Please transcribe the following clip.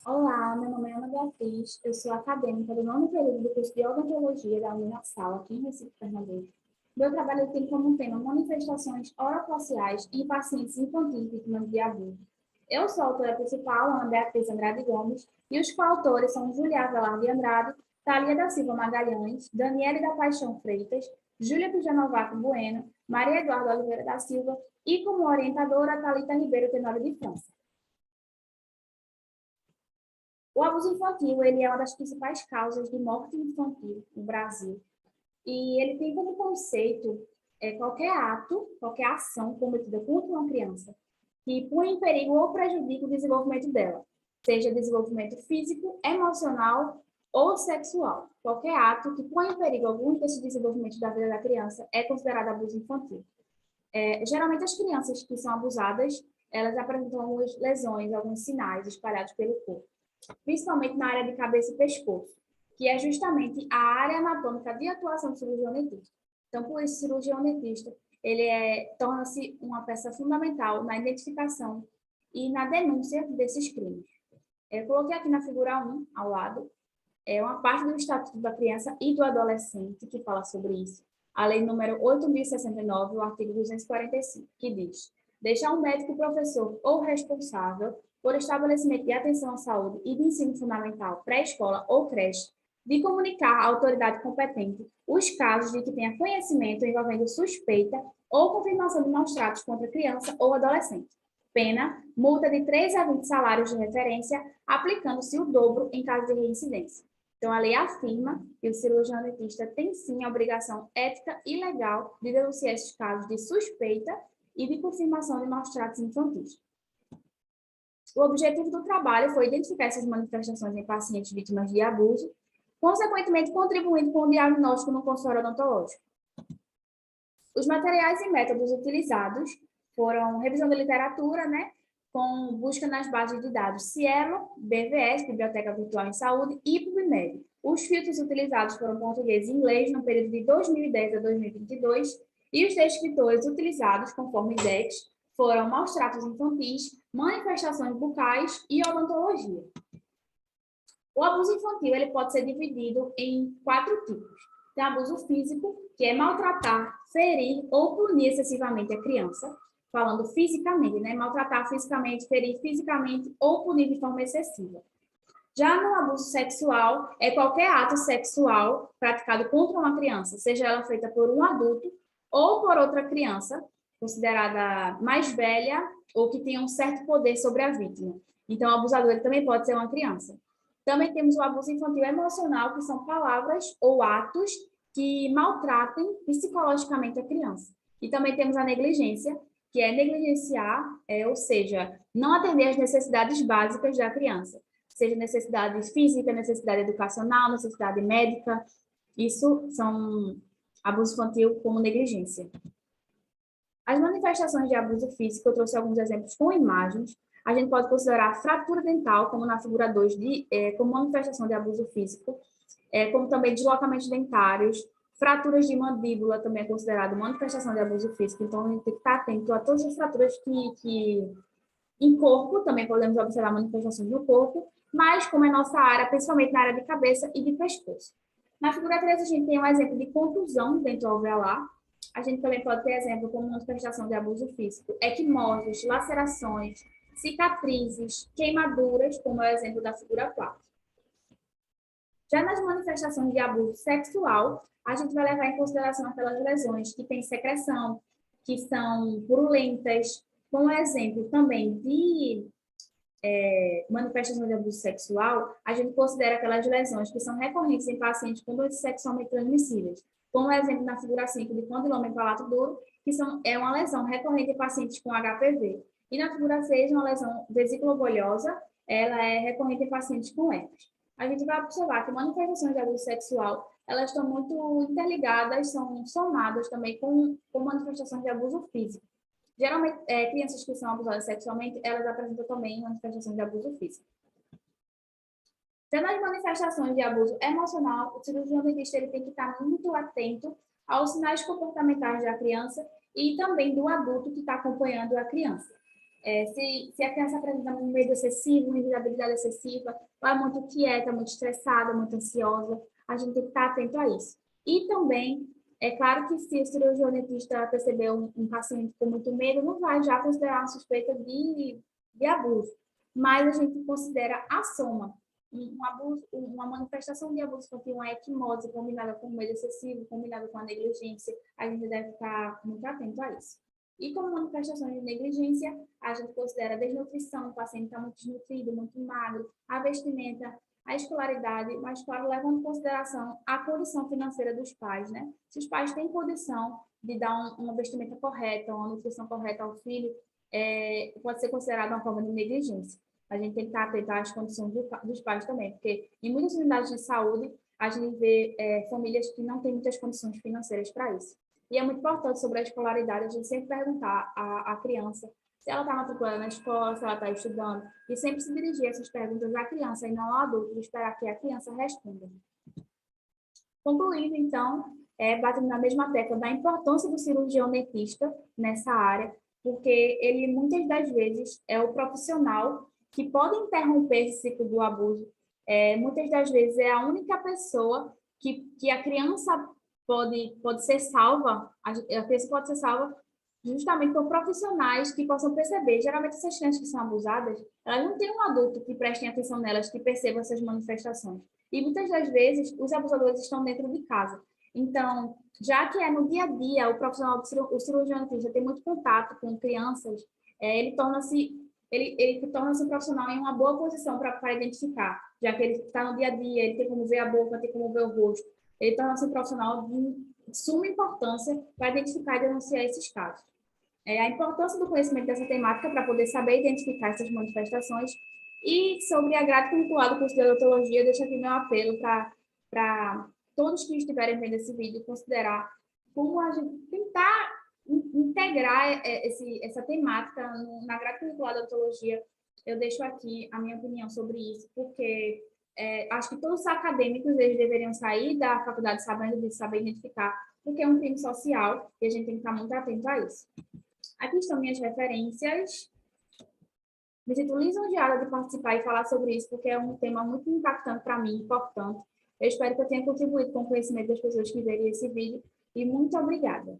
Olá, meu nome é Ana Beatriz, eu sou acadêmica do nono período do curso de odontologia da Universal, aqui em Recife, Pernambuco. Meu trabalho tem como tema manifestações orofaciais em pacientes infantis vítimas de abuso. Eu sou a autora principal, Ana Beatriz Andrade Gomes, e os coautores são Julia Avelar de Andrade, Thalia da Silva Magalhães, Daniele da Paixão Freitas, Júlia Pijanovato Bueno, Maria Eduarda Oliveira da Silva e, como orientadora, Thalita Ribeiro Tenório de França. O abuso infantil, ele é uma das principais causas de morte infantil no Brasil. E ele tem como conceito qualquer ato, qualquer ação cometida contra uma criança que põe em perigo ou prejudica o desenvolvimento dela, seja desenvolvimento físico, emocional ou sexual. Qualquer ato que põe em perigo algum desse desenvolvimento da vida da criança é considerado abuso infantil. Geralmente as crianças que são abusadas, elas apresentam algumas lesões, alguns sinais espalhados pelo corpo, principalmente na área de cabeça e pescoço, que é justamente a área anatômica de atuação do cirurgião dentista. Então, por isso, o cirurgião dentista, torna-se uma peça fundamental na identificação e na denúncia desses crimes. Eu coloquei aqui na figura 1, ao lado, uma parte do Estatuto da Criança e do Adolescente que fala sobre isso. A lei número 8.069, o artigo 245, que diz: deixar um médico, professor ou responsável por estabelecimento de atenção à saúde e de ensino fundamental, pré-escola ou creche, de comunicar à autoridade competente os casos de que tenha conhecimento envolvendo suspeita ou confirmação de maus-tratos contra criança ou adolescente. Pena, multa de 3 a 20 salários de referência, aplicando-se o dobro em caso de reincidência. Então, a lei afirma que o cirurgião dentista tem sim a obrigação ética e legal de denunciar esses casos de suspeita e de confirmação de maus-tratos infantis. O objetivo do trabalho foi identificar essas manifestações em pacientes vítimas de abuso, consequentemente contribuindo com o diagnóstico no consultório odontológico. Os materiais e métodos utilizados foram revisão da literatura, com busca nas bases de dados Cielo, BVS, Biblioteca Virtual em Saúde, e PubMed. Os filtros utilizados foram português e inglês no período de 2010 a 2022, e os descritores utilizados, conforme IDEX, foram maus-tratos infantis, manifestações bucais e odontologia. O abuso infantil ele pode ser dividido em 4 tipos. Tem abuso físico, que é maltratar, ferir ou punir excessivamente a criança, falando fisicamente, maltratar fisicamente, ferir fisicamente ou punir de forma excessiva. Já no abuso sexual, é qualquer ato sexual praticado contra uma criança, seja ela feita por um adulto ou por outra criança, considerada mais velha ou que tenha um certo poder sobre a vítima. Então, o abusador também pode ser uma criança. Também temos o abuso infantil emocional, que são palavras ou atos que maltratem psicologicamente a criança. E também temos a negligência, que é negligenciar, ou seja, não atender às necessidades básicas da criança, seja necessidade física, necessidade educacional, necessidade médica. Isso são abuso infantil como negligência. As manifestações de abuso físico, eu trouxe alguns exemplos com imagens. A gente pode considerar a fratura dental, como na figura 2, como manifestação de abuso físico, como também deslocamentos dentários, fraturas de mandíbula também é considerado manifestação de abuso físico, então a gente tem que estar atento a todas as fraturas que em corpo, também podemos observar manifestações no corpo, mas como é nossa área, principalmente na área de cabeça e de pescoço. Na figura 3, a gente tem um exemplo de contusão dental-alveolar. A gente também pode ter exemplo como manifestação de abuso físico, equimoses, lacerações, cicatrizes, queimaduras, como é o exemplo da figura 4. Já nas manifestações de abuso sexual, a gente vai levar em consideração aquelas lesões que têm secreção, que são purulentas, como exemplo também de manifestação de abuso sexual, a gente considera aquelas lesões que são recorrentes em pacientes com doenças sexualmente transmissíveis, como exemplo na figura 5 de condiloma em palato duro, que é uma lesão recorrente em pacientes com HPV. E na figura 6, uma lesão vesículo-bolhosa, ela é recorrente em pacientes com herpes. A gente vai observar que manifestações de abuso sexual, elas estão muito interligadas, são somadas também com manifestações de abuso físico. Geralmente, crianças que são abusadas sexualmente, elas apresentam também manifestações de abuso físico. Sendo as manifestações de abuso emocional, o cirurgião dentista ele tem que estar muito atento aos sinais comportamentais da criança e também do adulto que está acompanhando a criança. Se a criança apresenta um medo excessivo, uma irritabilidade excessiva, ou é muito quieta, muito estressada, muito ansiosa, a gente tem que estar atento a isso. E também, é claro que se o cirurgião dentista perceber um paciente com muito medo, não vai já considerar uma suspeita de abuso, mas a gente considera a soma. Um abuso, uma manifestação de abuso infantil, uma equimose combinada com medo excessivo, combinada com a negligência, a gente deve ficar muito atento a isso. E como manifestações de negligência, a gente considera a desnutrição, o paciente está muito desnutrido, muito magro, a vestimenta, a escolaridade, mas, claro, levando em consideração a condição financeira dos pais, né? Se os pais têm condição de dar uma vestimenta correta, uma nutrição correta ao filho, pode ser considerada uma forma de negligência. A gente tem que estar atento às condições dos pais também, porque em muitas unidades de saúde, a gente vê famílias que não têm muitas condições financeiras para isso. E é muito importante sobre a escolaridade a gente sempre perguntar à criança se ela está matriculada na escola, se ela está estudando, e sempre se dirigir essas perguntas à criança e não ao adulto, e esperar que a criança responda. Concluindo, então, batendo na mesma tecla da importância do cirurgião dentista nessa área, porque ele, muitas das vezes, é o profissional que pode interromper esse ciclo do abuso. Muitas das vezes é a única pessoa que a criança pode ser salva, a criança pode ser salva justamente por profissionais que possam perceber. Geralmente, essas crianças que são abusadas, elas não têm um adulto que preste atenção nelas, que perceba essas manifestações. E muitas das vezes, os abusadores estão dentro de casa. Então, já que é no dia a dia, o profissional, o cirurgião dentista tem muito contato com crianças, ele torna-se um profissional em uma boa posição para identificar, já que ele está no dia a dia, ele tem como ver a boca, tem como ver o rosto. Ele torna-se um profissional de suma importância para identificar e denunciar esses casos. A importância do conhecimento dessa temática para poder saber identificar essas manifestações. E sobre a grade curricular do curso de odontologia, eu deixo aqui meu apelo para todos que estiverem vendo esse vídeo considerar como a gente tentar integrar essa temática na grade curricular da odontologia. Eu deixo aqui a minha opinião sobre isso, porque acho que todos os acadêmicos eles deveriam sair da faculdade sabendo disso, saber identificar, porque é um crime social e a gente tem que estar muito atento a isso. Aqui estão minhas referências. Me sinto lisonjeada de participar e falar sobre isso, porque é um tema muito impactante para mim, importante. Eu espero que eu tenha contribuído com o conhecimento das pessoas que verem esse vídeo e muito obrigada.